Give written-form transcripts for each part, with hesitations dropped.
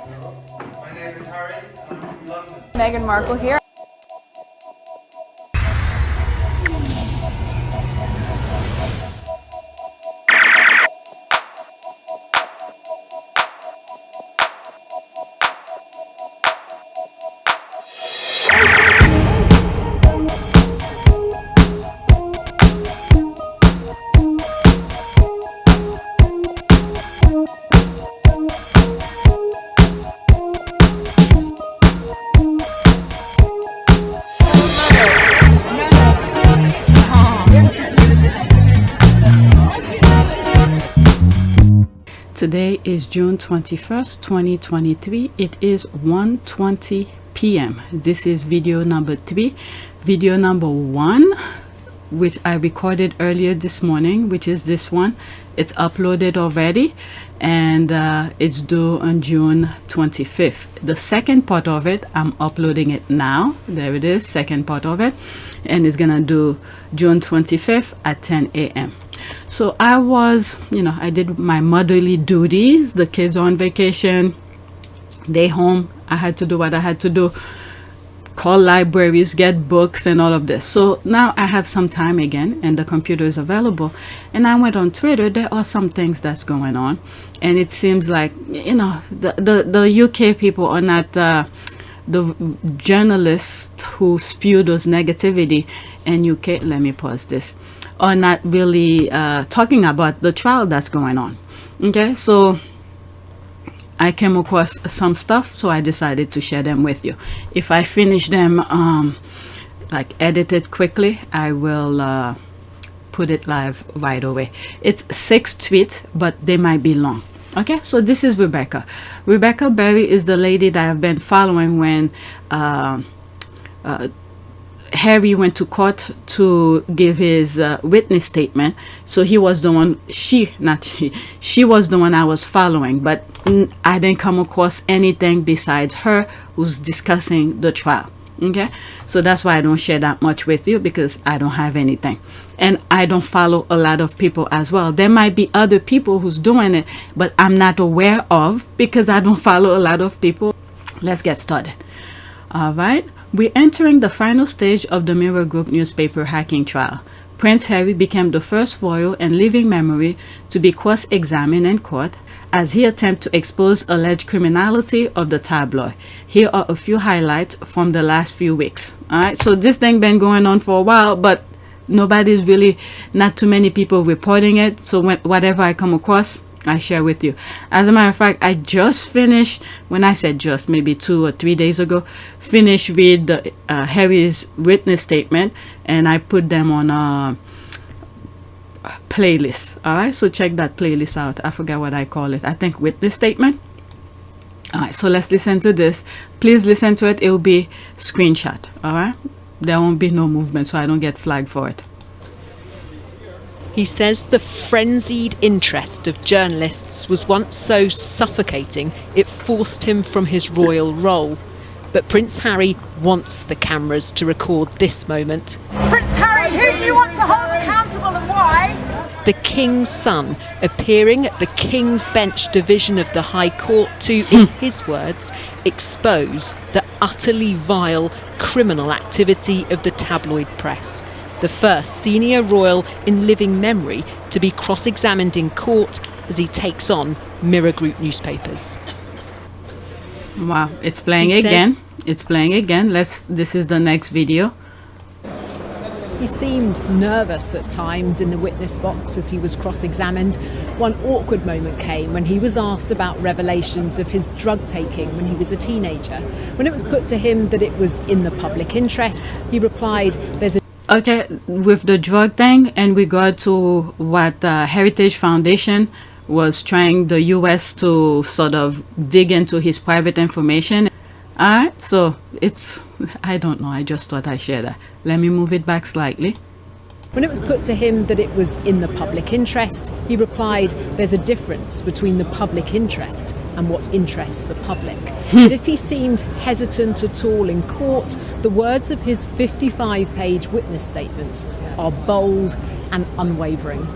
My name is Harry, and I'm from London. Meghan Markle here. Today is June 21st, 2023. It is 1:20 p.m. This is video number 3. Video number 1, which I recorded earlier this morning, which is this one. It's uploaded already, and it's due on June 25th. The second part of it, I'm uploading it now. There it is, second part of it, and it's gonna do June 25th at 10 a.m. So I was, I did my motherly duties. The kids on vacation, they home. I had to do what I had to do. Call libraries, get books and all of this. So now I have some time again and the computer is available. And I went on Twitter. There are some things that's going on. And it seems like, the UK people are not the journalists who spew those negativity in UK. Let me pause this. Are not really talking about the trial that's going on. Okay, so I came across some stuff, so I decided to share them with you. If I finish them like edited quickly, I will put it live right away. It's 6 tweets, but they might be long. Okay, so this is Rebecca. Rebecca Berry is the lady that I've been following when Harry went to court to give his witness statement. So he was the one, she was the one I was following, but I didn't come across anything besides her who's discussing the trial. Okay, so that's why I don't share that much with you, because I don't have anything, and I don't follow a lot of people as well. There might be other people who's doing it, but I'm not aware of, because I don't follow a lot of people. Let's get started. All right, we're entering the final stage of the Mirror Group newspaper hacking trial. Prince Harry became the first royal in living memory to be cross-examined in court as he attempted to expose alleged criminality of the tabloid. Here are a few highlights from the last few weeks. All right, so this thing been going on for a while, but nobody's really, not too many people reporting it. So whatever I come across, I share with you. As a matter of fact, I just finished, when I said just, maybe 2 or 3 days ago, finished read the Harry's witness statement, and I put them on a playlist. All right, so check that playlist out. I forgot what I call it. I think witness statement. All right, so let's listen to this. Please listen to it. It will be screenshot. All right, there won't be no movement, so I don't get flagged for it. He says the frenzied interest of journalists was once so suffocating it forced him from his royal role. But Prince Harry wants the cameras to record this moment. Prince Harry, who do you want to hold accountable and why? The King's son appearing at the King's Bench division of the High Court to, in his words, expose the utterly vile criminal activity of the tabloid press. The first senior royal in living memory to be cross-examined in court as he takes on Mirror Group newspapers. Wow, it's playing again. It's playing again. This is the next video. He seemed nervous at times in the witness box as he was cross-examined. One awkward moment came when he was asked about revelations of his drug taking when he was a teenager. When it was put to him that it was in the public interest, he replied, "There's a..." Okay, with the drug thing, and we got to what Heritage Foundation was trying the US to sort of dig into his private information. Alright, so it's, I don't know, I just thought I'd share that. Let me move it back slightly. When it was put to him that it was in the public interest, he replied, "There's a difference between the public interest and what interests the public." But if he seemed hesitant at all in court, the words of his 55-page witness statement are bold and unwavering.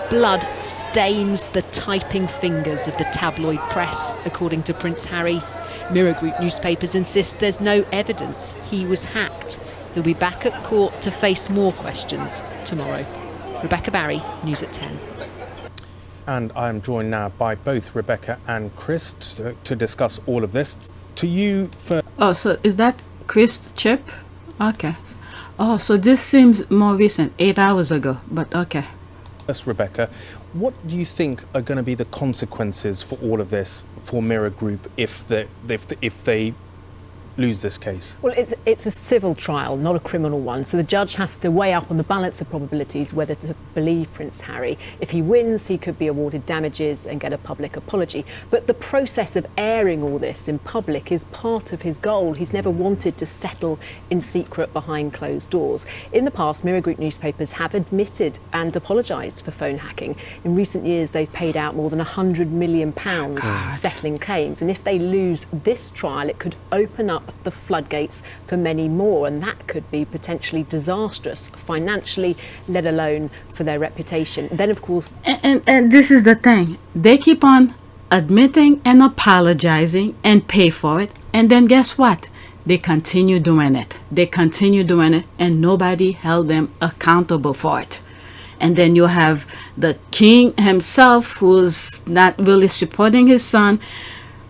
Blood stains the typing fingers of the tabloid press, according to Prince Harry. Mirror Group newspapers insist there's no evidence he was hacked. He'll be back at court to face more questions tomorrow. Rebecca Barry, News at 10. And I am joined now by both Rebecca and Chris to discuss all of this. To you first. Oh, so is that Chris Chip? Okay. Oh, so this seems more recent, 8 hours ago, but okay. Yes, Rebecca, what do you think are going to be the consequences for all of this for Mirror Group if they lose this case? Well, it's a civil trial, not a criminal one. So the judge has to weigh up on the balance of probabilities whether to believe Prince Harry. If he wins, he could be awarded damages and get a public apology. But the process of airing all this in public is part of his goal. He's never wanted to settle in secret behind closed doors. In the past, Mirror Group newspapers have admitted and apologised for phone hacking. In recent years, they've paid out more than £100 million settling claims. And if they lose this trial, it could open up the floodgates for many more, and that could be potentially disastrous financially, let alone for their reputation. Then, of course, and this is the thing, they keep on admitting and apologizing and pay for it, and then guess what? They continue doing it. And nobody held them accountable for it. And then you have the king himself, who's not really supporting his son.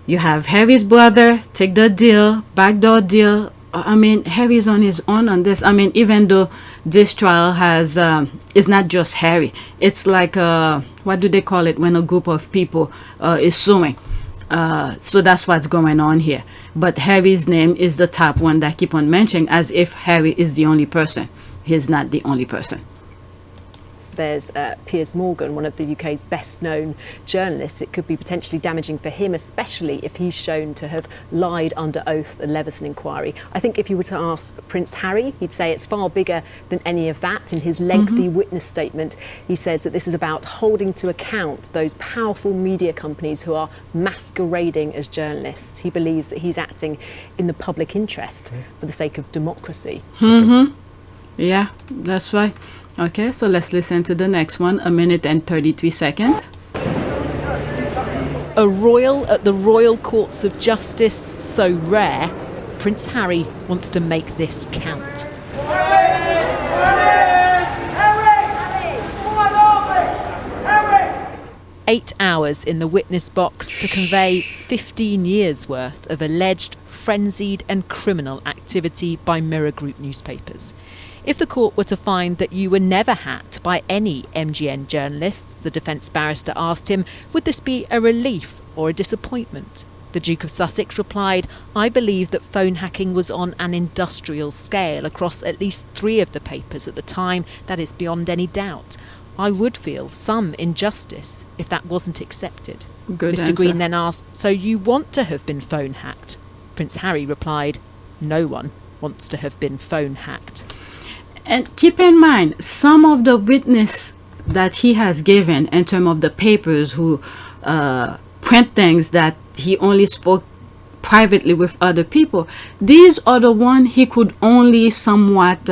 You have Harry's brother take the deal, backdoor deal. I mean, Harry's on his own on this. I mean, even though this trial has, it's not just Harry. It's like, what do they call it when a group of people is suing? So that's what's going on here. But Harry's name is the top one that keep on mentioning as if Harry is the only person. He's not the only person. there's Piers Morgan, one of the UK's best-known journalists. It could be potentially damaging for him, especially if he's shown to have lied under oath at the Leveson inquiry. I think if you were to ask Prince Harry, he'd say it's far bigger than any of that. In his lengthy witness statement, he says that this is about holding to account those powerful media companies who are masquerading as journalists. He believes that he's acting in the public interest for the sake of democracy. Yeah, that's right. Okay, so let's listen to the next one, 1 minute and 33 seconds. A royal at the Royal Courts of Justice so rare, Prince Harry wants to make this count. 8 hours in the witness box to convey 15 years' worth of alleged frenzied and criminal activity by Mirror Group newspapers. If the court were to find that you were never hacked by any MGN journalists, the defence barrister asked him, would this be a relief or a disappointment? The Duke of Sussex replied, I believe that phone hacking was on an industrial scale across at least 3 of the papers at the time. That is beyond any doubt. I would feel some injustice if that wasn't accepted. Good Mr. answer. Green then asked, so you want to have been phone hacked? Prince Harry replied, no one wants to have been phone hacked. And keep in mind, some of the witness that he has given in terms of the papers who print things that he only spoke privately with other people, these are the one he could only somewhat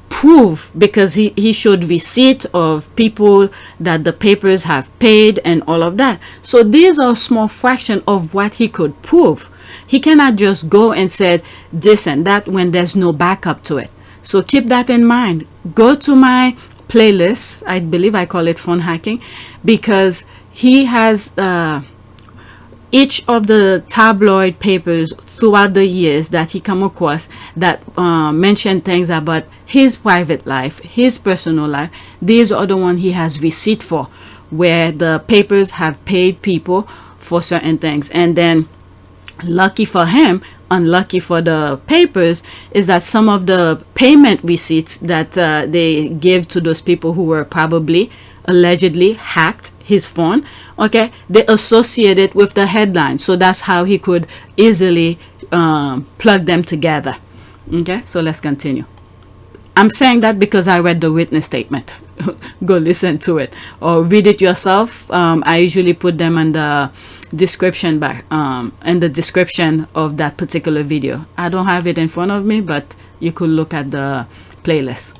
prove, because he showed receipt of people that the papers have paid and all of that. So these are a small fraction of what he could prove. He cannot just go and say this and that when there's no backup to it. So keep that in mind. Go to my playlist. I believe I call it phone hacking, because he has each of the tabloid papers throughout the years that he come across that mention things about his private life, his personal life. These are the ones he has receipt for, where the papers have paid people for certain things. And then lucky for him, unlucky for the papers, is that some of the payment receipts that they give to those people who were probably allegedly hacked his phone, okay, they associate it with the headline. So that's how he could easily plug them together. Okay, so let's continue. I'm saying that because I read the witness statement. Go listen to it or read it yourself. I usually put them in the description in the description of that particular video. I don't have it in front of me, but you could look at the playlist.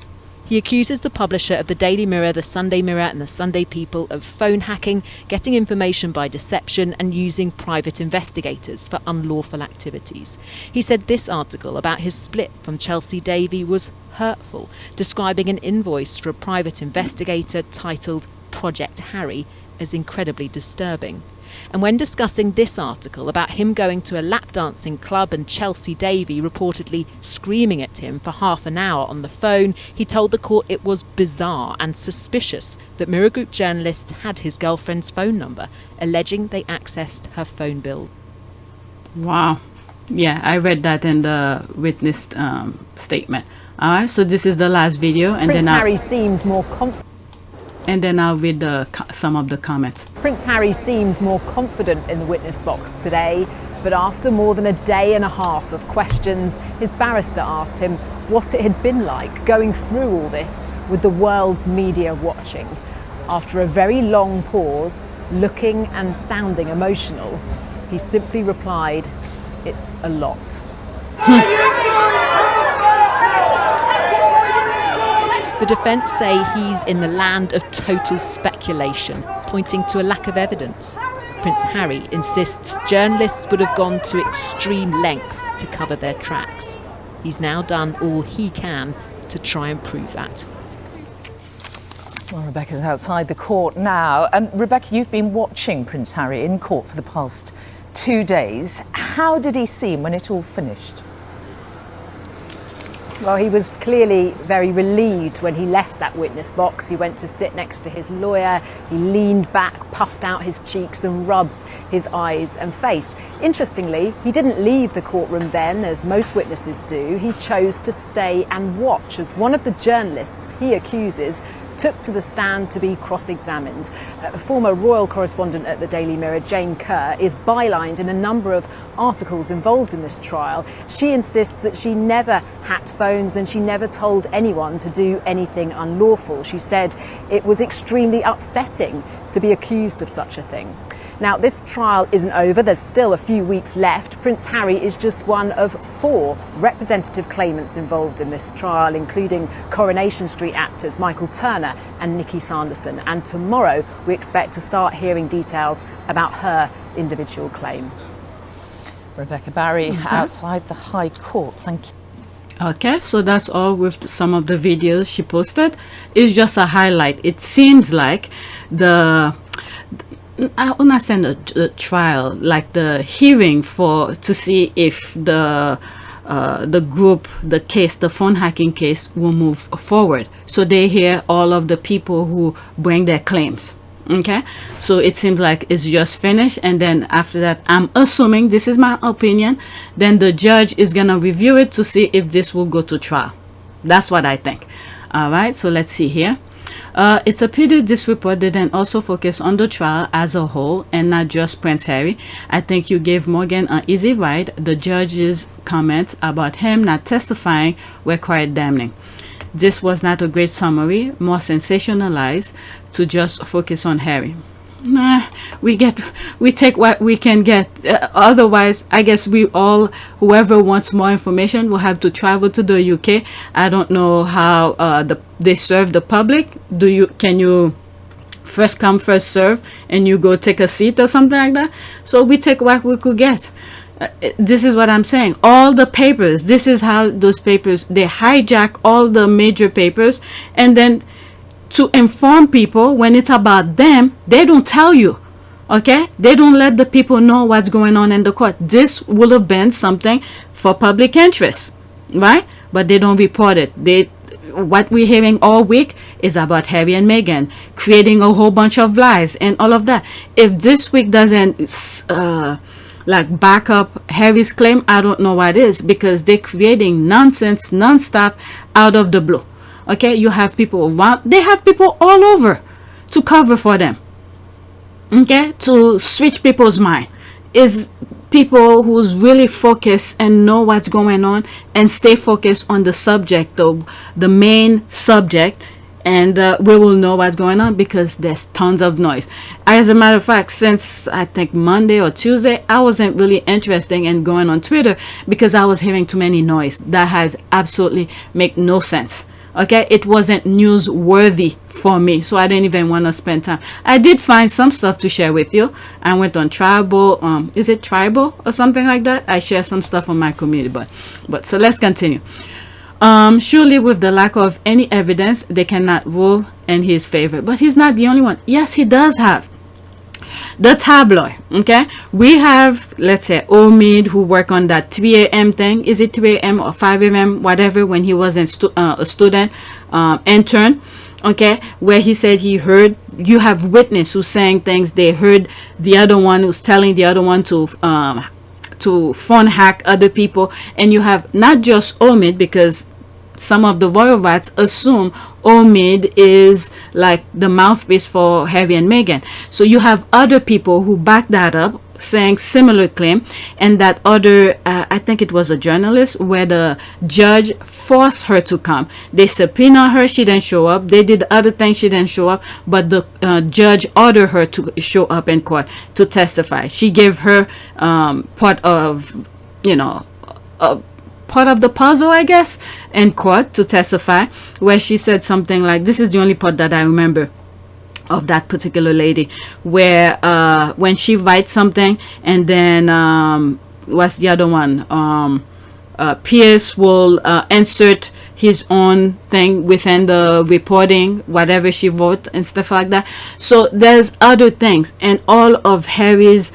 He accuses the publisher of the Daily Mirror, the Sunday Mirror and the Sunday People of phone hacking, getting information by deception and using private investigators for unlawful activities. He said this article about his split from Chelsea Davy was hurtful, describing an invoice for a private investigator titled Project Harry as incredibly disturbing. And when discussing this article about him going to a lap dancing club and Chelsea Davy reportedly screaming at him for half an hour on the phone, he told the court it was bizarre and suspicious that Mirror Group journalists had his girlfriend's phone number, alleging they accessed her phone bill. Wow. Yeah, I read that in the witness statement. All right, so this is the last video, and Prince then Harry seemed more confident. And then I'll read some of the comments. Prince Harry seemed more confident in the witness box today, but after more than a day and a half of questions, his barrister asked him what it had been like going through all this with the world's media watching. After a very long pause, looking and sounding emotional, he simply replied, "It's a lot." The defence say he's in the land of total speculation, pointing to a lack of evidence. Prince Harry insists journalists would have gone to extreme lengths to cover their tracks. He's now done all he can to try and prove that. Well, Rebecca's outside the court now. Rebecca, you've been watching Prince Harry in court for the past 2 days. How did he seem when it all finished? Well, he was clearly very relieved when he left that witness box. He went to sit next to his lawyer. He leaned back, puffed out his cheeks and rubbed his eyes and face. Interestingly, he didn't leave the courtroom then, as most witnesses do. He chose to stay and watch as one of the journalists he accuses took to the stand to be cross-examined. A former royal correspondent at the Daily Mirror, Jane Kerr, is bylined in a number of articles involved in this trial. She insists that she never hacked phones and she never told anyone to do anything unlawful. She said it was extremely upsetting to be accused of such a thing. Now, this trial isn't over. There's still a few weeks left. Prince Harry is just one of 4 representative claimants involved in this trial, including Coronation Street actors Michael Turner and Nikki Sanderson. And tomorrow, we expect to start hearing details about her individual claim. Rebecca Barry, outside the High Court. Thank you. Okay, so that's all with some of the videos she posted. It's just a highlight. It seems like I will not send a trial, like the hearing to see if the group, the case, the phone hacking case will move forward. So they hear all of the people who bring their claims. Okay, so it seems like it's just finished, and then after that, I'm assuming, this is my opinion, then the judge is gonna review it to see if this will go to trial. That's what I think. All right, so let's see here. It's a pity this report didn't also focus on the trial as a whole and not just Prince Harry. I think you gave Morgan an easy ride. The judge's comments about him not testifying were quite damning. This was not a great summary, more sensationalized to just focus on Harry. Nah, we take what we can get. Otherwise, I guess whoever wants more information will have to travel to the UK. I don't know how they serve the public. Can you first come, first serve, and you go take a seat or something like that? So we take what we could get. This is what I'm saying. All the papers. This is how those papers, they hijack all the major papers, and then to inform people when it's about them, they don't tell you. Okay, they don't let the people know what's going on in the court. This will have been something for public interest, right? But they don't report it. What we're hearing all week is about Harry and Meghan creating a whole bunch of lies and all of that. If this week doesn't back up Harry's claim, I don't know what is, because they're creating nonsense nonstop out of the blue. Okay, you have people around, they have people all over to cover for them. Okay, to switch people's mind. Is people who's really focused and know what's going on and stay focused on the subject, the main subject, and we will know what's going on, because there's tons of noise. As a matter of fact, since I think Monday or Tuesday, I wasn't really interested in going on Twitter because I was hearing too many noise that has absolutely make no sense. Okay, it wasn't newsworthy for me, so I didn't even want to spend time. I did find some stuff to share with you. I went on Tribal, is it Tribal or something like that? I share some stuff on my community, but so let's continue. Surely with the lack of any evidence, they cannot rule in his favor. But he's not the only one. Yes, he does have the tabloid. Okay, we have, let's say, Omid, who work on that 3 a.m. thing. Is it 3 a.m. or 5 a.m. whatever, when he was a student intern, okay, where he said he heard, you have witness who's saying things, they heard the other one who's telling the other one to phone hack other people. And you have not just Omid, because some of the royal rats assume Omid is like the mouthpiece for Harry and Meghan. So you have other people who back that up, saying similar claim. And that other, I think it was a journalist, where the judge forced her to come. They subpoenaed her, she didn't show up. They did other things, she didn't show up. But the judge ordered her to show up in court to testify. She gave her part of, you know, part of the puzzle, I guess, in court to testify, where she said something like, this is the only part that I remember of that particular lady, where when she writes something, and then what's the other one, Piers will insert his own thing within the reporting, whatever she wrote and stuff like that. So there's other things, and all of Harry's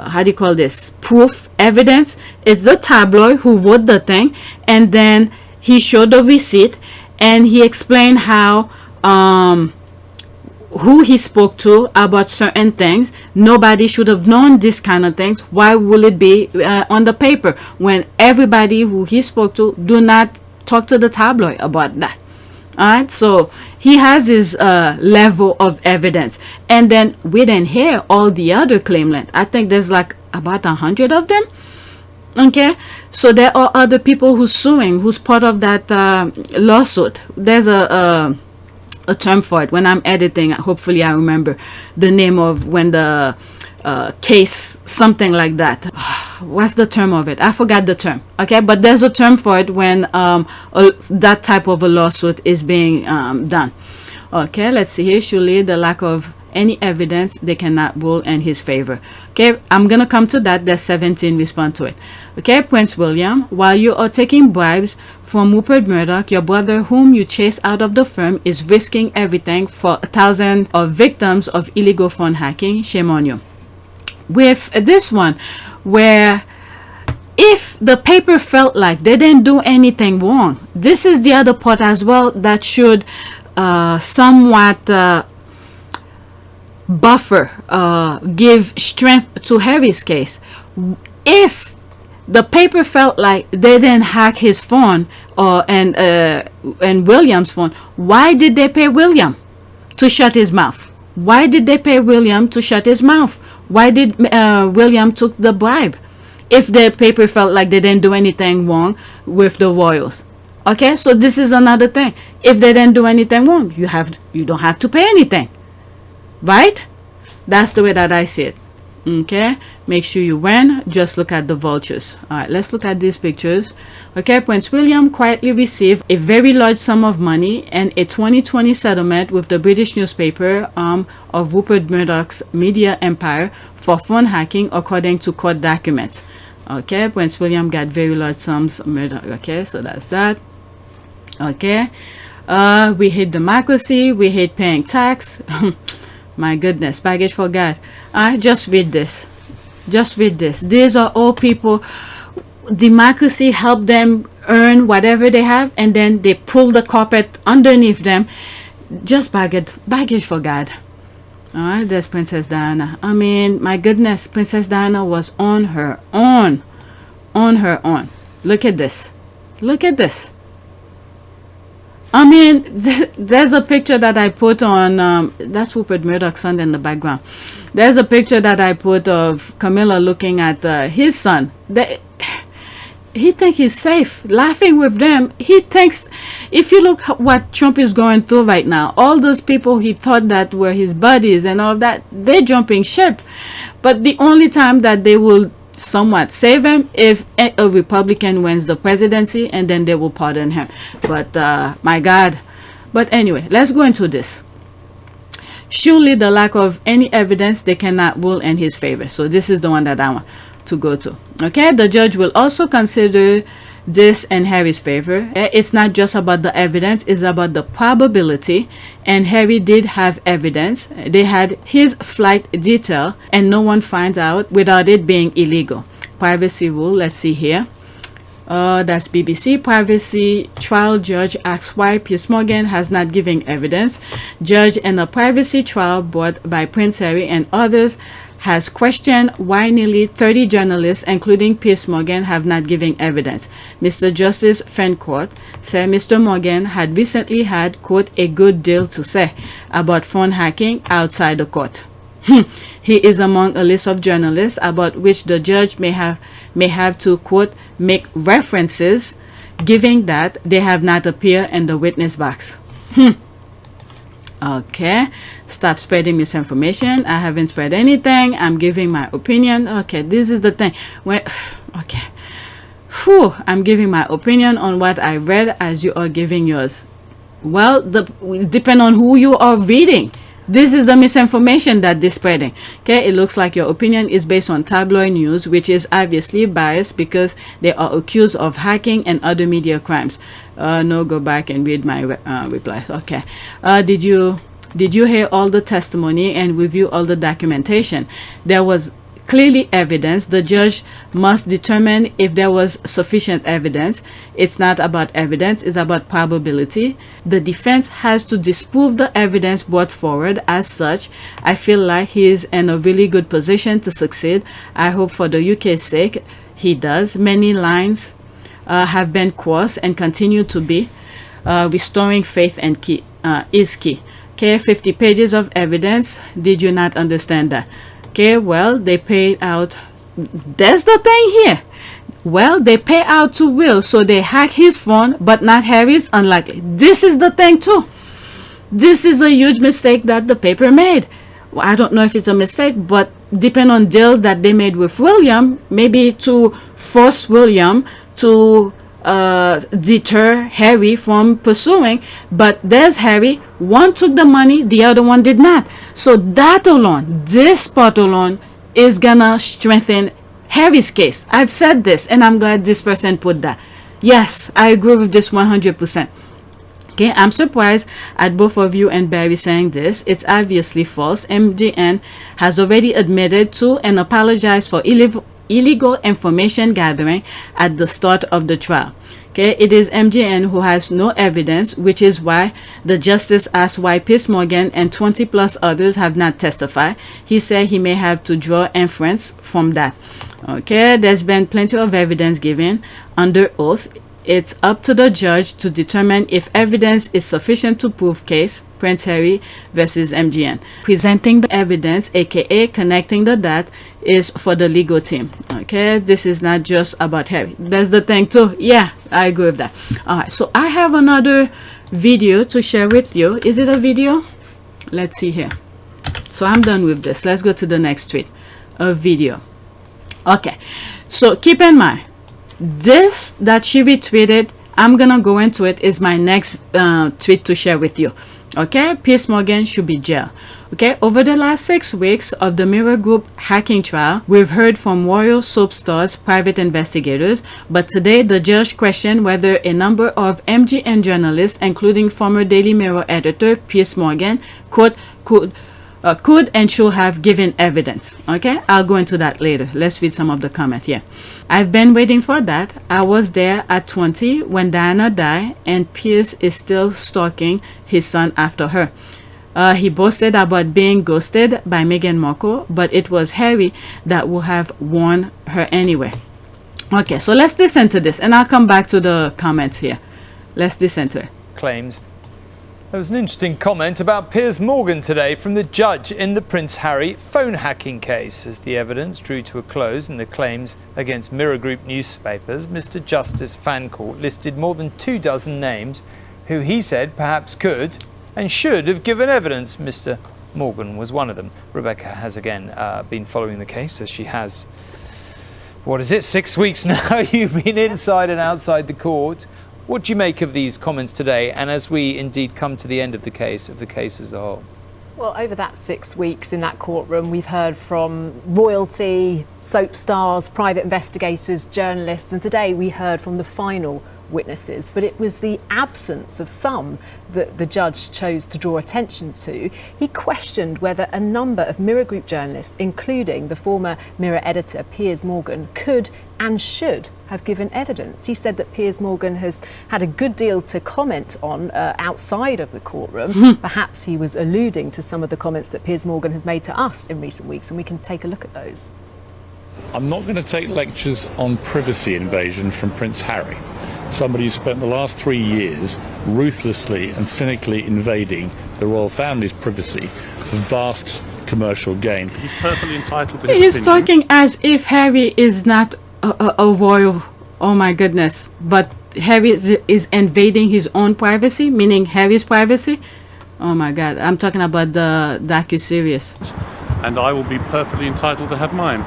how do you call this, proof, evidence, it's the tabloid who wrote the thing. And then he showed the receipt, and he explained how who he spoke to about certain things. Nobody should have known this kind of things. Why will it be on the paper, when everybody who he spoke to do not talk to the tabloid about that? All right, so he has his level of evidence. And then we didn't hear all the other claimants. I think there's like about 100 of them. Okay, so there are other people who's suing, who's part of that lawsuit. There's a term for it. When I'm editing, hopefully I remember the name of when the case, something like that. What's the term of it? I forgot the term. Okay, but there's a term for it when that type of a lawsuit is being done. Okay, let's see here. Surely the lack of any evidence, they cannot rule in his favor. Okay, I'm gonna come to that. There's 17 respond to it. Okay, Prince William, while you are taking bribes from Rupert Murdoch, your brother whom you chased out of the firm is risking everything for 1,000 of victims of illegal phone hacking. Shame on you. With this one, where if the paper felt like they didn't do anything wrong, this is the other part as well that should somewhat buffer, give strength to Harry's case. If the paper felt like they didn't hack his phone and William's phone, why did they pay William to shut his mouth? Why did they pay William to shut his mouth? Why did William took the bribe? If the paper felt like they didn't do anything wrong with the royals. Okay, so this is another thing. If they didn't do anything wrong, you don't have to pay anything. Right? That's the way that I see it. Okay, make sure you win. Just look at the vultures. All right, let's look at these pictures. Okay, Prince William quietly received a very large sum of money and a 2020 settlement with the British newspaper arm of Rupert Murdoch's media empire for phone hacking, according to court documents. Okay, Prince William got very large sums. Okay, so that's that. Okay, we hate democracy, we hate paying tax. My goodness, baggage for God. Just read this. Just read this. These are all people. Democracy helped them earn whatever they have, and then they pull the carpet underneath them. Just baggage for God. All right, there's Princess Diana. I mean, my goodness, Princess Diana was on her own. On her own. Look at this. Look at this. I mean, there's a picture that I put on, that's Rupert Murdoch's son in the background. There's a picture that I put of Camilla looking at his son. He thinks he's safe, laughing with them. He thinks, if you look at what Trump is going through right now, all those people he thought that were his buddies and all that, they're jumping ship. But the only time that they will somewhat save him if a Republican wins the presidency, and then they will pardon him. But my God. But anyway, let's go into this. Surely the lack of any evidence, they cannot rule in his favor. So this is the one that I want to go to. Okay, the judge will also consider this in Harry's favor. It's not just about the evidence, it's about the probability, and Harry did have evidence. They had his flight detail, and no one finds out without it being illegal. Privacy rule, let's see here. That's BBC. Privacy trial judge asks why Piers Morgan has not given evidence. Judge in a privacy trial brought by Prince Harry and others has questioned why nearly 30 journalists, including Piers Morgan, have not given evidence. Mr. Justice Fancourt said Mr. Morgan had recently had, quote, a good deal to say about phone hacking outside the court. He is among a list of journalists about which the judge may have to, quote, make references, given that they have not appeared in the witness box. Okay, stop spreading misinformation. I haven't spread anything. I'm giving my opinion. Okay, this is the thing. Okay, I'm giving my opinion on what I read as you are giving yours. Well, depend on who you are reading. This is the misinformation that they're spreading. Okay, it looks like your opinion is based on tabloid news, which is obviously biased because they are accused of hacking and other media crimes. No, go back and read my replies. Okay. Did you hear all the testimony and review all the documentation? There was clearly evidence. The judge must determine if there was sufficient evidence. It's not about evidence, it's about probability. The defense has to disprove the evidence brought forward. As such, I feel like he is in a really good position to succeed. I hope for the UK's sake he does. Many lines have been crossed and continue to be. Restoring faith and is key. Okay, 50 pages of evidence. Did you not understand that? Okay, well, they paid out. That's the thing here. Well, they pay out to Will, so they hack his phone, but not Harry's. Unlikely. This is the thing too. This is a huge mistake that the paper made. Well, I don't know if it's a mistake, but depend on deals that they made with William, maybe to force William to deter Harry from pursuing. But there's Harry. One took the money, the other one did not. So that alone, this part alone, is gonna strengthen Harry's case. I've said this, and I'm glad this person put that. Yes, I agree with this 100%. Okay, I'm surprised at both of you and Barry saying this. It's obviously false. MGN has already admitted to and apologized for illegal information gathering at the start of the trial. Okay, it is MGN who has no evidence, which is why the justice asked why Piers Morgan and 20 plus others have not testified. He said he may have to draw inference from that. Okay, there's been plenty of evidence given under oath. It's up to the judge to determine if evidence is sufficient to prove case Prince Harry versus MGN. Presenting the evidence, aka connecting the dots, is for the legal team. Okay, this is not just about Harry. That's the thing too. Yeah, I agree with that. All right, so I have another video to share with you. Is it a video? Let's see here. So I'm done with this. Let's go to the next tweet. A video. Okay, so keep in mind, this that she retweeted, I'm gonna go into it, is my next tweet to share with you. Okay, Piers Morgan should be jailed. Okay, over the last 6 weeks of the Mirror Group hacking trial, we've heard from royal soap stars, private investigators, but today the judge questioned whether a number of MGN journalists, including former Daily Mirror editor Piers Morgan, could and should have given evidence. Okay, I'll go into that later. Let's read some of the comment here. I've been waiting for that. I was there at 20 when Diana died, and Piers is still stalking his son after her. He boasted about being ghosted by Meghan Markle, but it was Harry that would have warned her anyway. Okay, so let's listen to this, and I'll come back to the comments here. Let's listen to it. Claims. There was an interesting comment about Piers Morgan today from the judge in the Prince Harry phone hacking case. As the evidence drew to a close in the claims against Mirror Group newspapers, Mr. Justice Fancourt listed more than 24 names who he said perhaps could and should have given evidence. Mr. Morgan was one of them. Rebecca has again been following the case, as she has What is it, 6 weeks now you've been inside and outside the court. What do you make of these comments today, and as we indeed come to the end of the case as a whole? Well, over that 6 weeks in that courtroom, we've heard from royalty, soap stars, private investigators, journalists, and today we heard from the final witnesses. But it was the absence of some that the judge chose to draw attention to. He questioned whether a number of Mirror Group journalists, including the former Mirror editor Piers Morgan, could and should have given evidence. He said that Piers Morgan has had a good deal to comment on outside of the courtroom. Perhaps he was alluding to some of the comments that Piers Morgan has made to us in recent weeks, and we can take a look at those. I'm not going to take lectures on privacy invasion from Prince Harry, somebody who spent the last 3 years ruthlessly and cynically invading the royal family's privacy for vast commercial gain. He's perfectly entitled to his He's opinion. talking as if Harry is not a royal, oh my goodness, but Harry is invading his own privacy, meaning Harry's privacy. Oh my God, I'm talking about the docu-series. And I will be perfectly entitled to have mine.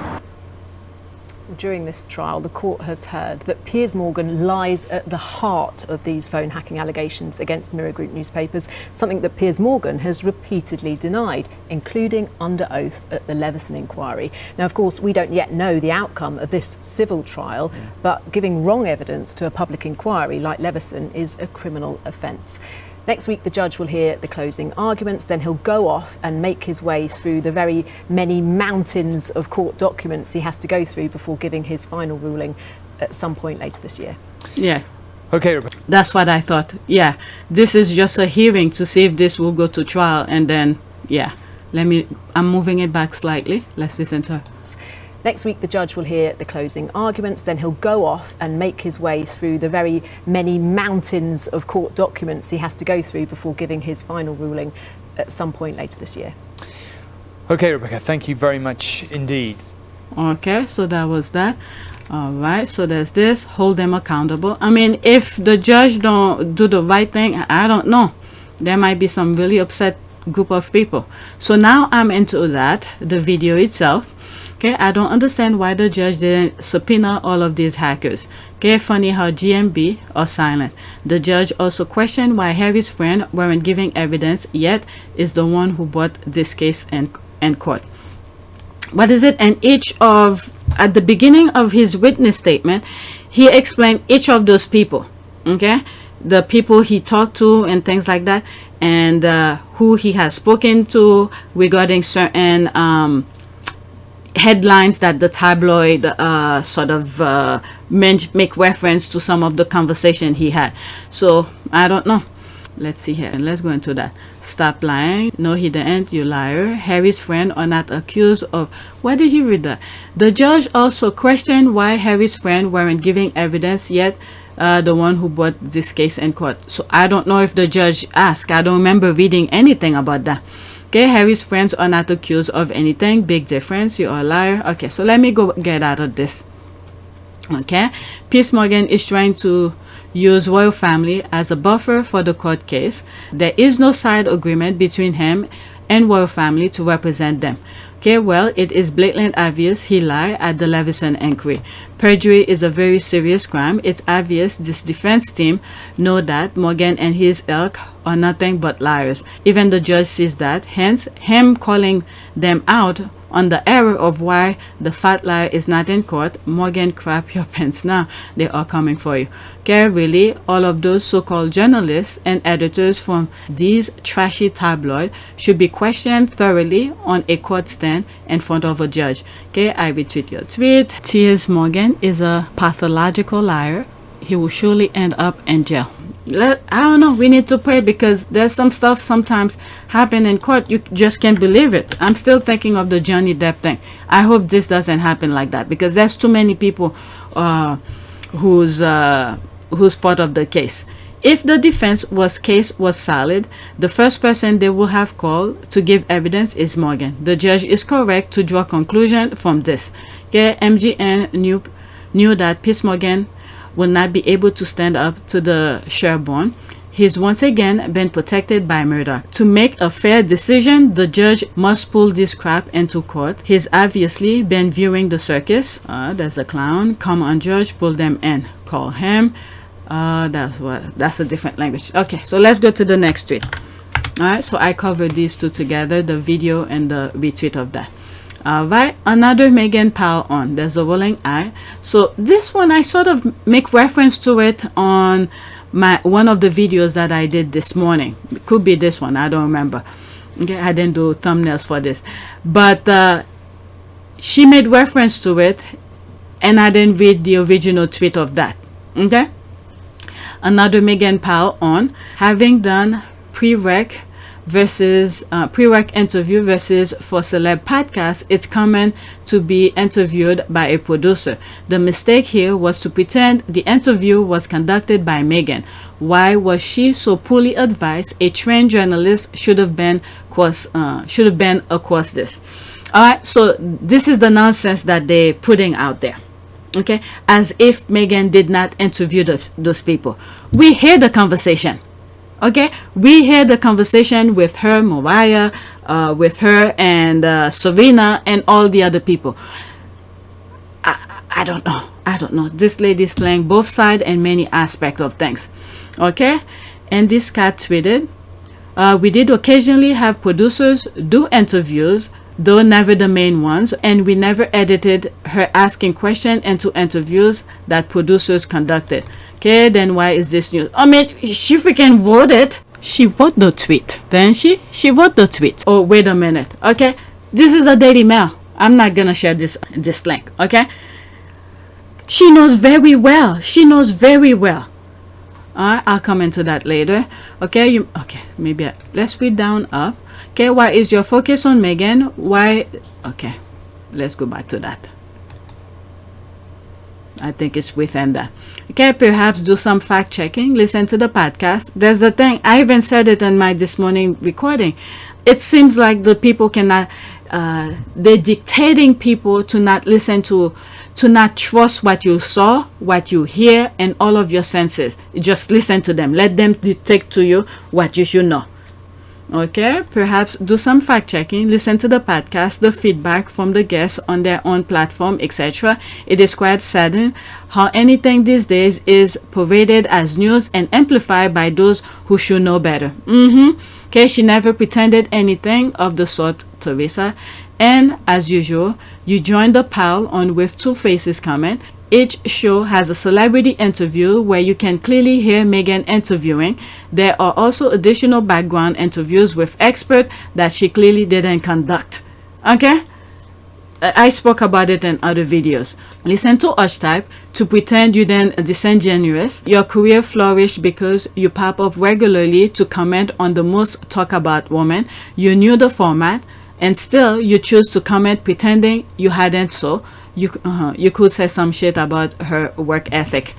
During this trial, the court has heard that Piers Morgan lies at the heart of these phone hacking allegations against Mirror Group newspapers, something that Piers Morgan has repeatedly denied, including under oath at the Leveson inquiry. Now, of course, we don't yet know the outcome of this civil trial, but giving wrong evidence to a public inquiry like Leveson is a criminal offence. Next week, the judge will hear the closing arguments, then he'll go off and make his way through the very many mountains of court documents he has to go through before giving his final ruling at some point later this year. Yeah. Okay, Rebecca. That's what I thought. Yeah, this is just a hearing to see if this will go to trial, and then, yeah, I'm moving it back slightly. Let's listen to her. Next week, the judge will hear the closing arguments, then he'll go off and make his way through the very many mountains of court documents he has to go through before giving his final ruling at some point later this year. Okay, Rebecca, thank you very much indeed. Okay, so that was that. All right, so there's this. Hold them accountable. I mean, if the judge don't do the right thing, I don't know. There might be some really upset group of people. So now I'm into that, the video itself. Okay, I don't understand why the judge didn't subpoena all of these hackers. Okay, funny how GMB are silent. The judge also questioned why Harry's friend weren't giving evidence, yet is the one who brought this case in court. What is it? And at the beginning of his witness statement, he explained each of those people. Okay, the people he talked to and things like that, and who he has spoken to regarding certain headlines that the tabloid make reference to some of the conversation he had. So I don't know. Let's see here. Let's go into that. Stop lying. No, he didn't. You liar. Harry's friend are not accused of. Where did you read that? The judge also questioned why Harry's friend weren't giving evidence, yet the one who brought this case in court. So I don't know if the judge asked. I don't remember reading anything about that. Okay, Harry's friends are not accused of anything. Big difference. You are a liar. Okay, so let me go get out of this. Okay, Piers Morgan is trying to use royal family as a buffer for the court case. There is no side agreement between him and royal family to represent them. Okay, well, it is blatantly obvious he lied at the Leveson inquiry. Perjury is a very serious crime. It's obvious this defense team know that Morgan and his ilk are nothing but liars. Even the judge sees that. Hence, him calling them out on the error of why the fat liar is not in court. Morgan, crap your pants now. They are coming for you. Okay, really, all of those so-called journalists and editors from these trashy tabloids should be questioned thoroughly on a court stand in front of a judge. Okay, I retweet your tweet. Piers Morgan is a pathological liar. He will surely end up in jail. I don't know, we need to pray, because there's some stuff sometimes happen in court you just can't believe it. I'm still thinking of the Johnny Depp thing. I hope this doesn't happen like that, because there's too many people who's part of the case. If the defense case was solid, the first person they will have called to give evidence is Morgan. The judge is correct to draw conclusion from this. Okay, MGN knew that Piers Morgan will not be able to stand up to the Sherborne. He's once again been protected by murder. To make a fair decision, the judge must pull this crap into court. He's obviously been viewing the circus. There's a clown. Come on, judge, pull them in. Call him. That's a different language. Okay, so let's go to the next tweet. Alright, so I covered these two together, the video and the retweet of that. Alright, another Meghan pal on. There's a rolling eye. So this one I sort of make reference to it on one of the videos that I did this morning. It could be this one, I don't remember. Okay, I didn't do thumbnails for this, but she made reference to it and I didn't read the original tweet of that. Okay, another Meghan pal on. Having done prereq interview versus for celeb podcast, it's common to be interviewed by a producer. The mistake here was to pretend the interview was conducted by Meghan. Why was she so poorly advised? A trained journalist should have been across this. All right, so this is the nonsense that they're putting out there. Okay, as if Meghan did not interview those people. We hear the conversation. Okay, we hear the conversation with her, Mariah, with her and Serena and all the other people. I don't know. This lady's playing both sides and many aspects of things. Okay, and this cat tweeted, we did occasionally have producers do interviews, though never the main ones, and we never edited her asking questions into interviews that producers conducted. Okay, then why is this news? I mean, she freaking wrote it. She wrote the tweet. Then she wrote the tweet. Oh, wait a minute. Okay, this is a Daily Mail. I'm not gonna share this link. Okay, she knows very well. I'll come into that later. Okay, maybe let's read down up. Okay, why is your focus on Meghan? Why? Okay, let's go back to that. I think it's within that. Okay, perhaps do some fact checking, listen to the podcast. There's the thing, I even said it in my this morning recording. It seems like the people cannot, they're dictating people to not listen to not trust what you saw, what you hear, and all of your senses. Just listen to them. Let them dictate to you what you should know. Okay, perhaps do some fact checking, listen to the podcast, the feedback from the guests on their own platform, etc. It is quite saddening how anything these days is paraded as news and amplified by those who should know better. Okay, she never pretended anything of the sort, Teresa. And as usual, you join the pile on with Two Faces comment. Each show has a celebrity interview where you can clearly hear Meghan interviewing. There are also additional background interviews with experts that she clearly didn't conduct. Okay? I spoke about it in other videos. Listen to Archtype to pretend you then disingenuous. Your career flourished because you pop up regularly to comment on the most talk about women. You knew the format and still you choose to comment pretending you hadn't so. You could say some shit about her work ethic.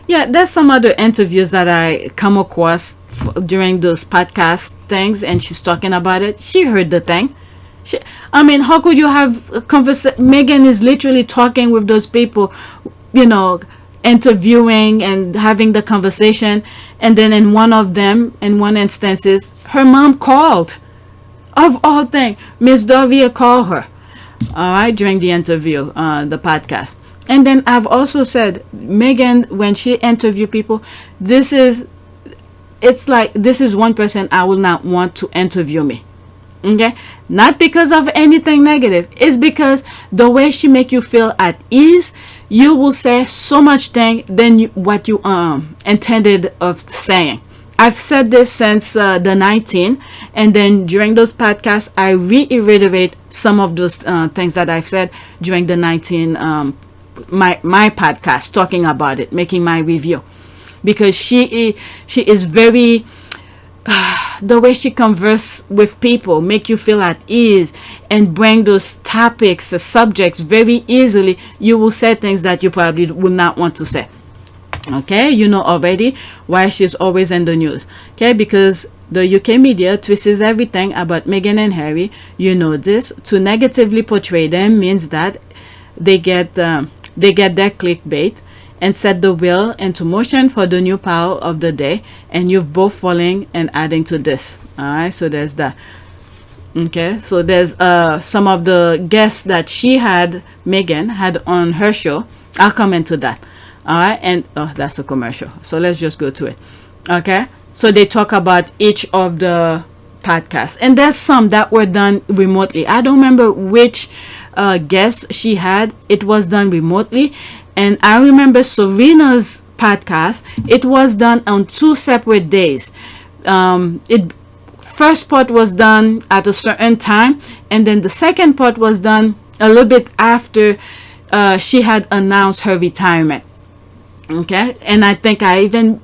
Yeah, there's some other interviews that I come across during those podcast things and she's talking about it. She heard the thing. I mean, how could you have a conversation? Meghan is literally talking with those people, you know, interviewing and having the conversation, and then in one instance, her mom called. Of all things, Miss Dovia called her. All right, during the interview, the podcast. And then I've also said, Meghan, when she interview people, it's like this is one person I will not want to interview me. Okay, not because of anything negative. It's because the way she make you feel at ease, you will say so much thing than what you intended of saying. I've said this since the 19th, and then during those podcasts, I reiterate some of those things that I've said during the 19 my podcast, talking about it, making my review, because she is very the way she converse with people make you feel at ease and bring those topics, the subjects very easily. You will say things that you probably would not want to say. Okay, you know already why she's always in the news. Okay, because the UK media twists everything about Meghan and Harry. You know this. To negatively portray them means that they get their clickbait, and set the wheel into motion for the new power of the day, and you've both falling and adding to this. All right, so there's that. Okay, so there's some of the guests that Meghan had on her show. I'll come into that. All right, and oh, that's a commercial, so let's just go to it. Okay, so they talk about each of the podcasts, and there's some that were done remotely. I don't remember which guest she had. It was done remotely, and I remember Serena's podcast. It was done on 2 separate days. First part was done at a certain time, and then the second part was done a little bit after she had announced her retirement. Okay, and I think I even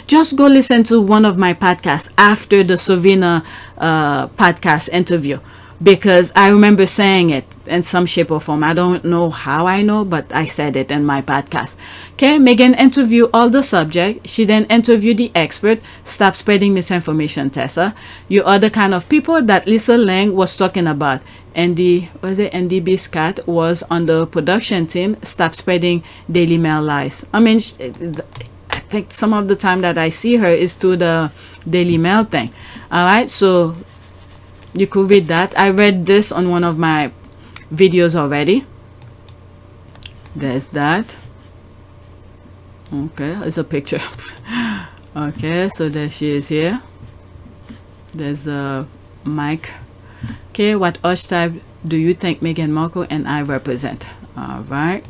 just go listen to one of my podcasts after the Serena podcast interview, because I remember saying it in some shape or form. I don't know how I know, but I said it in my podcast. Okay, Meghan interviewed all the subject. She then interviewed the expert. Stop spreading misinformation, Tessa. You are the kind of people that Lisa Lang was talking about. Andy Biscat was on the production team. Stop spreading Daily Mail lies. I mean, I think some of the time that I see her is to the Daily Mail thing. All right, so you could read that. I read this on one of my videos already. There's that. Okay, it's a picture. Okay, so there she is here. There's the mic. Okay, what archetype do you think Meghan Markle and I represent? All right.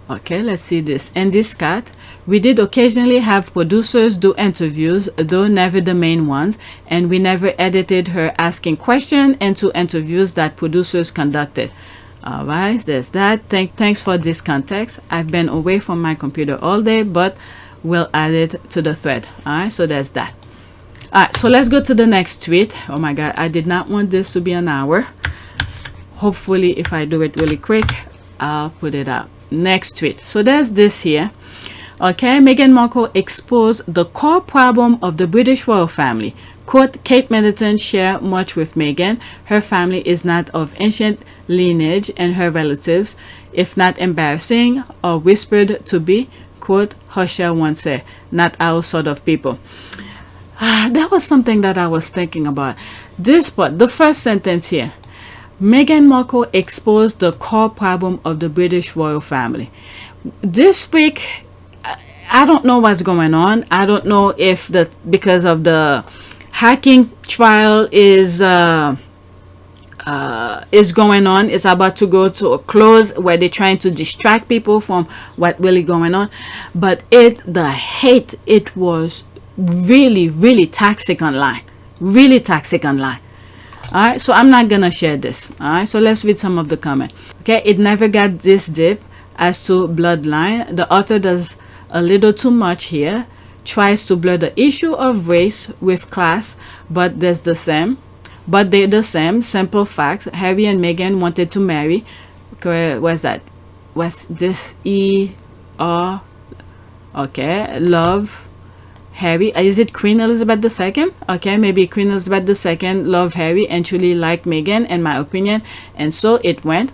Okay, let's see this. And this cat, we did occasionally have producers do interviews, though never the main ones, and we never edited her asking questions into interviews that producers conducted. All right, there's that. Thanks for this context. I've been away from my computer all day, but we'll add it to the thread. All right, so there's that. All right, so let's go to the next tweet. Oh my God, I did not want this to be an hour. Hopefully, if I do it really quick, I'll put it out. Next tweet. So there's this here. Okay, Meghan Markle exposed the core problem of the British royal family. Quote, Kate Middleton share much with Meghan. Her family is not of ancient lineage, and her relatives, if not embarrassing or whispered to be, quote, Husher once said, not our sort of people. That was something that I was thinking about. This part, the first sentence here. Meghan Markle exposed the core problem of the British royal family. This week, I don't know what's going on. I don't know if because of the hacking trial is going on. It's about to go to a close where they're trying to distract people from what really going on. But the hate, it was really toxic online. Really toxic online. All right, so I'm not gonna share this. All right, so let's read some of the comment. Okay, it never got this deep as to bloodline. The author does a little too much here, tries to blur the issue of race with class, but they're the same simple facts. Harry and Meghan wanted to marry. Where's that? What's this? Okay, love Harry. Is it Queen Elizabeth II? Okay, maybe Queen Elizabeth II love Harry and truly like Meghan, in my opinion, and so it went.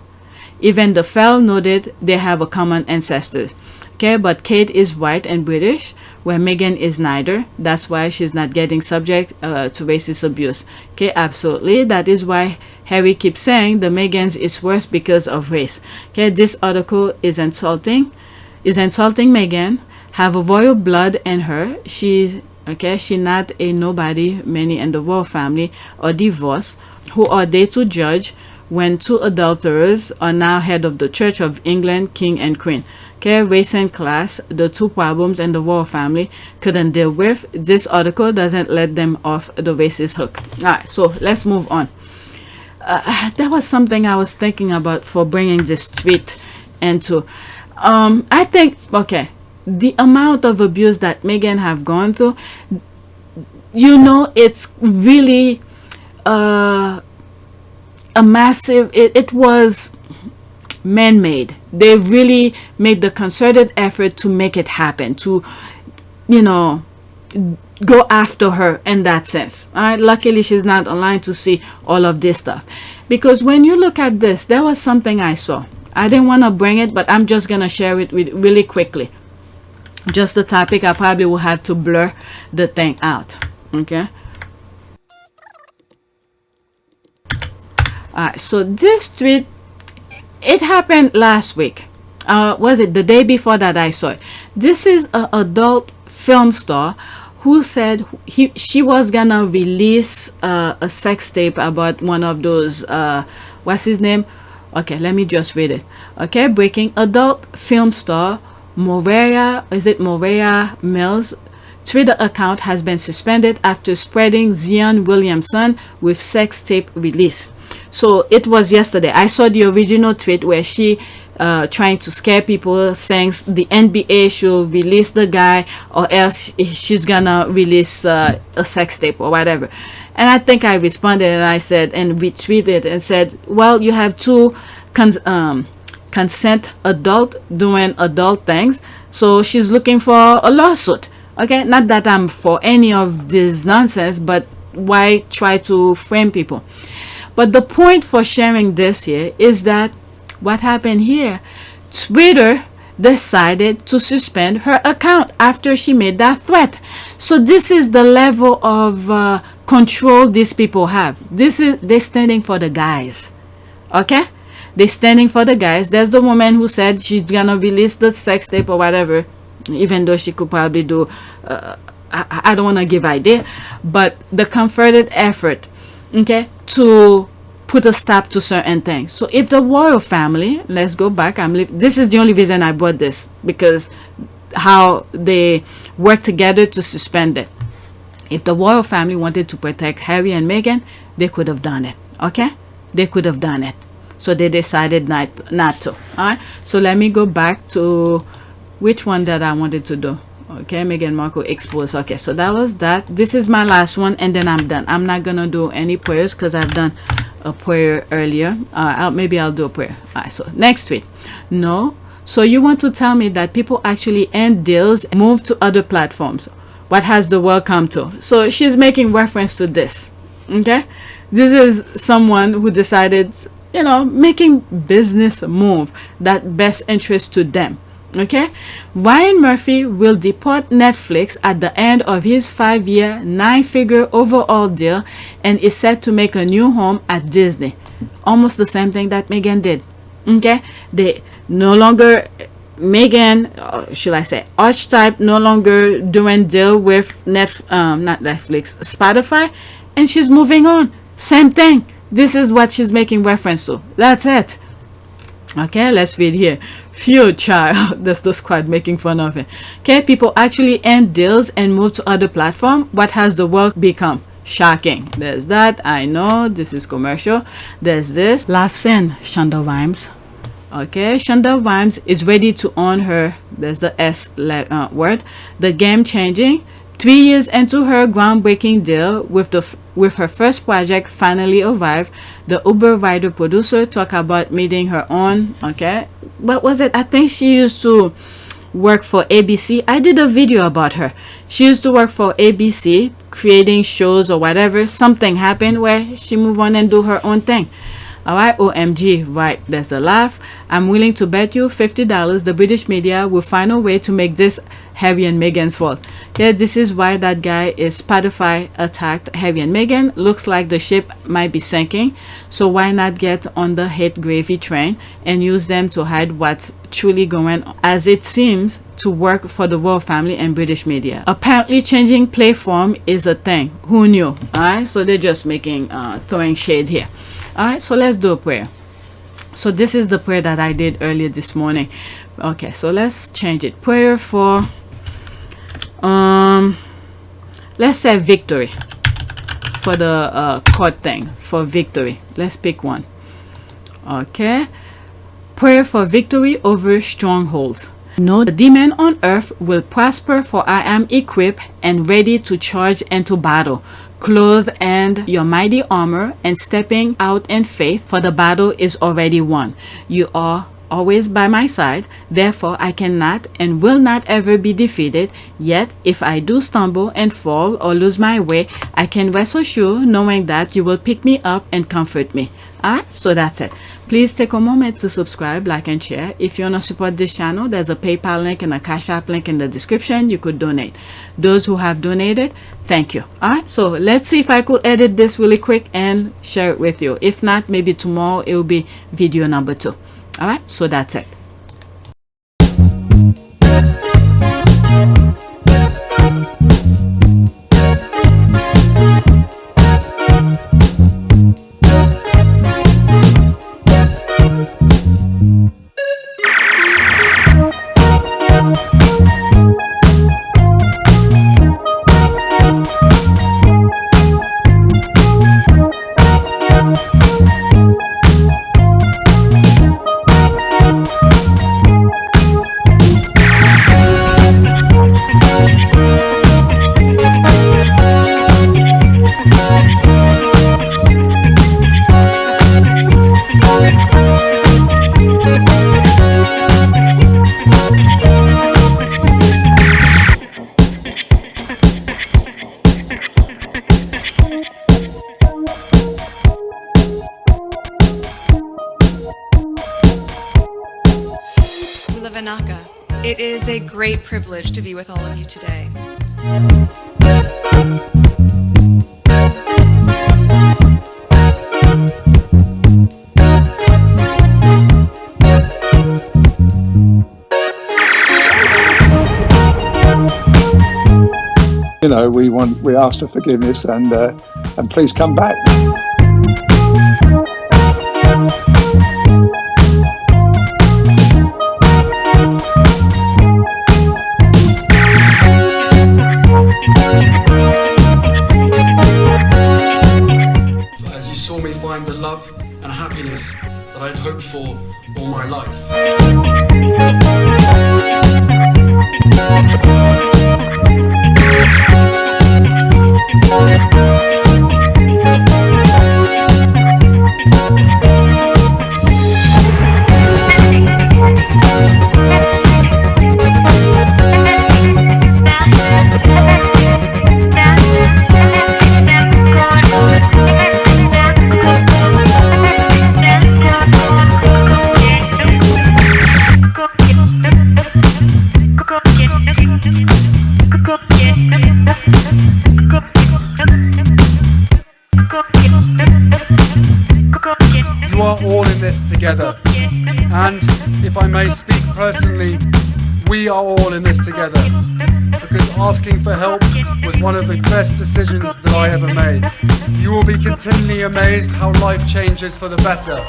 Even the fell noted they have a common ancestor. Okay, but Kate is white and British, where Meghan is neither. That's why she's not getting subject to racist abuse. Okay, absolutely. That is why Harry keeps saying the Meghans is worse because of race. Okay, this article is insulting Meghan. Have a royal blood in her. She not a nobody. Many in the royal family are divorced. Who are they to judge when two adulterers are now head of the Church of England, King and Queen? Okay, race and class, the two problems in the royal family couldn't deal with. This article doesn't let them off the racist hook. All right, so let's move on. That was something I was thinking about for bringing this tweet into. I think, okay, the amount of abuse that Meghan have gone through, it's really a massive, it was man-made. They really made the concerted effort to make it happen, to go after her in that sense. All right, luckily she's not online to see all of this stuff, because when you look at this, there was something I saw. I didn't want to bring it, but I'm just gonna share it with really quickly. Just the topic. I probably will have to blur the thing out. Okay. Alright, so this tweet, it happened last week. Was it the day before that I saw it? This is an adult film star who said she was gonna release a sex tape about one of those what's his name? Okay, let me just read it. Okay, breaking. Adult film star Morea Mills Twitter account has been suspended after spreading Zion Williamson with sex tape release. So it was yesterday. I saw the original tweet where she trying to scare people, saying the NBA should release the guy or else she's gonna release a sex tape or whatever. And I think I responded and I said, and retweeted and said, well, you have two consent adult doing adult things, so she's looking for a lawsuit. Okay, not that I'm for any of this nonsense, but why try to frame people? But the point for sharing this here is that what happened here, Twitter decided to suspend her account after she made that threat. So this is the level of control these people have. They're standing for the guys. Okay, they're standing for the guys. There's the woman who said she's gonna release the sex tape or whatever, even though she could probably do I don't want to give idea, but the concerted effort, okay, to put a stop to certain things. So if the royal family, let's go back, this is the only reason I brought this, because how they work together to suspend it. If the royal family wanted to protect Harry and Meghan, they could have done it. Okay, they could have done it. So they decided not to. All right, so let me go back to which one that I wanted to do. Okay, Meghan Markle exposed. Okay, so that was that. This is my last one, and then I'm done. I'm not gonna do any prayers because I've done a prayer earlier. Maybe I'll do a prayer. All right, so next week. No, so you want to tell me that people actually end deals and move to other platforms? What has the world come to? So she's making reference to this. Okay, this is someone who decided, you know, making business move that best interest to them. Okay, Ryan Murphy will depart Netflix at the end of his 5-year, 9-figure overall deal and is set to make a new home at Disney. Almost the same thing that Meghan did. Okay, they no longer, Meghan, should I say, Archetype no longer doing deal with not Netflix, Spotify, and she's moving on. Same thing. This is what she's making reference to. That's it. Okay, let's read here. Phew, child. That's the squad making fun of it. Okay, people actually end deals and move to other platform. What has the world become? Shocking. There's that. I know this is commercial. There's this. Laughs in Shonda Rhimes. Okay, Shonda Rhimes is ready to own her, there's the S word, the game changing 3 years into her groundbreaking deal with her first project finally arrived. The Uber rider producer talked about meeting her own. Okay, what was it? I think she used to work for ABC. I did a video about her. She used to work for ABC, creating shows or whatever. Something happened where she moved on and do her own thing. All right, OMG, right, there's a laugh. I'm willing to bet you $50 the British media will find a way to make this Harry and Meghan's fault. Yeah, this is why that guy is Spotify attacked Harry and Meghan. Looks like the ship might be sinking. So why not get on the hate gravy train and use them to hide what's truly going on, as it seems to work for the royal family and British media. Apparently changing play form is a thing. Who knew? All right, so they're just making throwing shade here. All right, so let's do a prayer. So this is the prayer that I did earlier this morning. Okay, so let's change it. Prayer for let's say victory, for the court thing, for victory. Let's pick one. Okay, prayer for victory over strongholds. No demon on earth will prosper, for I am equipped and ready to charge into battle, clothed in your mighty armor and stepping out in faith, for the battle is already won. You are always by my side, therefore I cannot and will not ever be defeated. Yet if I do stumble and fall or lose my way, I can rest assured knowing that you will pick me up and comfort me. Alright, so that's it. Please take a moment to subscribe, like, and share. If you want to support this channel, there's a PayPal link and a Cash App link in the description. You could donate. Those who have donated, thank you. Alright, so let's see if I could edit this really quick and share it with you. If not, maybe tomorrow it will be video number 2. Alright, so that's it. It is a great privilege to be with all of you today. You know, we ask for forgiveness and please come back. As you saw me find the love and happiness that I'd hoped for all my life. You are all in this together, and if I may speak personally, we are all in this together, because asking for help was one of the best decisions that I ever made. You will be continually amazed how life changes for the better.